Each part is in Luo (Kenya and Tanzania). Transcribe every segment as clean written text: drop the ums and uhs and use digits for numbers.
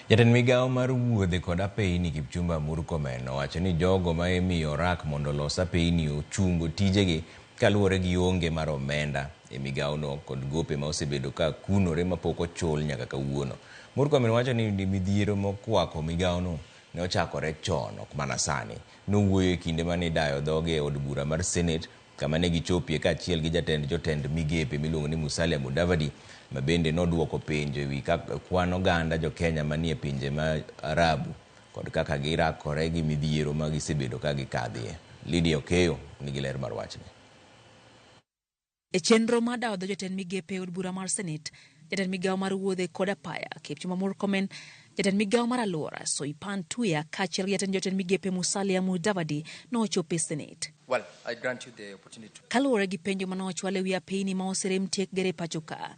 Jatend migawo mar wuodhe kod apeyni Murkomen owacho ni jogo ma imiyo rak mondo los apeyni ochungo tijegi kaluwore gi onge mar omenda e migawono kod gope ma osebedo ka kunore mapok ochul nyaka kawuono. Murkomen wacho ni midhiero mokwako migawono ne ochakore chon ok mana sani. Nowuoyo e kinde mane idayo dhoge e od bura mar Senate kama ne gichopie kaachiel gi jotend migepe miluongo ni Maseno-Kombewa ma bende nodwoko penjo ewi kwan oganda jo-Kenya manie pinje ma Arabu kod kaka girakore gi midhiero ma gisebedo ka gikadhie. Lydia Okeyo nigi ler mar wachni. E chenro ma dawo dho jotend migepe od bura mar Senate, jatend migawo mar wuodhe kod apaya Murkomen, jatend migawo mar alwora Soipan Tuya kaachiel gi jotend migepe Musalia Mudavadi nochopo e Senate. Well, I grant you the opportunity. Kaluwore gi penjo mane ochwal ewi apeyni ma oserem tiek gere pacho ka,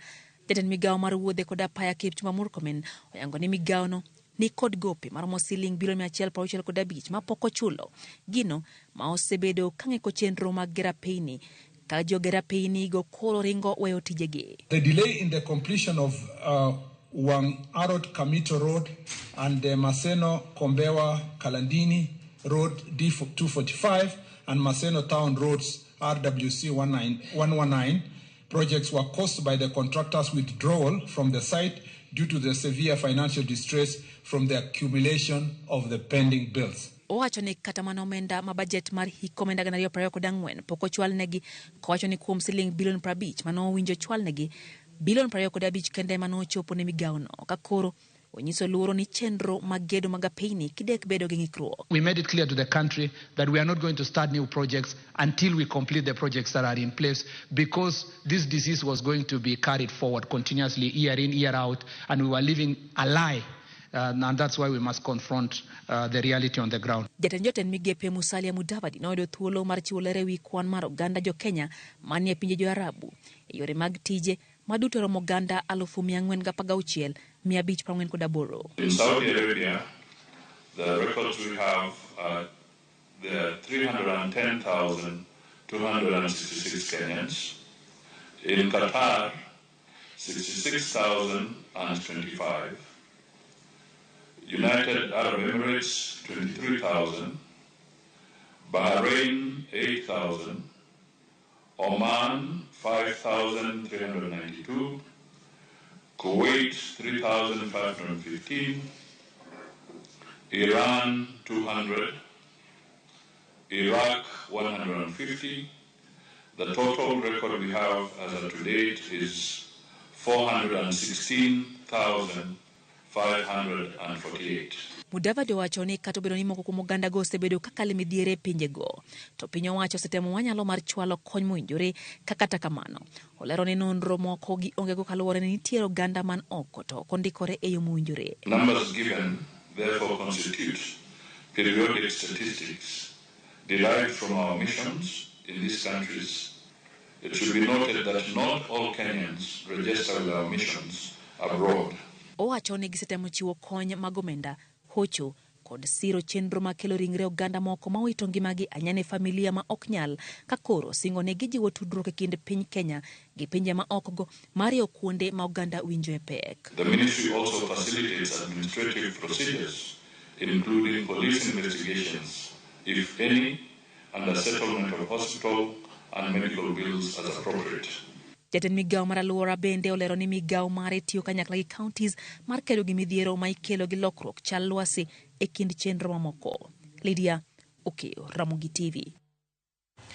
jatend migawo mar wuodhe kod apaya Murkomen oyango ni migawono ni kod gope maromo siling bilion 165 ma pok ochulo, gino ma osebedo kang'eko chenro mag gero apeyni ka jogera apeyni go koro ringo weyo tijegi. The delay in the completion of Wang Arod Kamito Road and the Maseno-Kombewa Kalandini Road D245 and Maseno Town Roads RWC 119 projects were caused by the contractor's withdrawal from the site due to the severe financial distress from the accumulation of the pending bills. Owacho ni kata mana omenda ma budget mar hik omenda 2024 pok ochwal negi, kowacho ni kuom siling bilion 50 mano owinjo chwal negi, bilion 25 kende mano ochopo ne migawono ka koro onyiso luoro ni chenro mag gedo mag apeyni kidek bedo gi ng'ikruok. We made it clear to the country that we are not going to start new projects until we complete the projects that are in place, because this disease was going to be carried forward continuously year in, year out, and we were living a lie. And that's why we must confront the reality on the ground. Jatend migepe Musalia Mudavadi noyudo thuolo mar chiwo ler ewi kwan mar oganda jo-Kenya manie pinje jo-Arabu e yore mag tije maduto romo oganda 416,548. In Saudi Arabia, the records we have are there are 310,266 Kenyans. In Qatar, 66,025. United Arab Emirates, 23,000, Bahrain, 8,000, Oman, 5,392, Kuwait, 3,515, Iran, 200, Iraq, 150. The total record we have as of to date is 416,548. Mudavadi owacho ni kata obedo ni moko kuom oganda go osebedo kakale midhiere e pinjego, to piny owacho osetemo wanyalo mar chwalo kony mowinjore. Kata kamano, olero ni nonro moko gi ongego kaluwore ni nitiere oganda man oko to ok ondikore e yo mowinjore. Numbers given therefore constitute periodic statistics derived from our missions in these countries. It should be noted that not all Kenyans register with our missions abroad. Owacho ni gisetemo chiwo kony mag omenda, hocho kod siro chenro makelo ringre oganda moko ma wito ngimagi anyane familia ma ok nyal ka koro singo ne gijiwo tudruok e kind piny Kenya gi pinje ma okgo mario kuonde ma oganda winjo e pek. The ministry also facilitates administrative procedures, including police investigations, if any, and the settlement of hospital and medical bills as appropriate. Jatend migawo mar alwora bende olero ni migawo mare tiyo kanyakla gi counties mar kedo gi midhiero ma ikelo gi lokruok chal lwasi e kind chenro mamoko. Lydia Okeyo, Ramogi TV.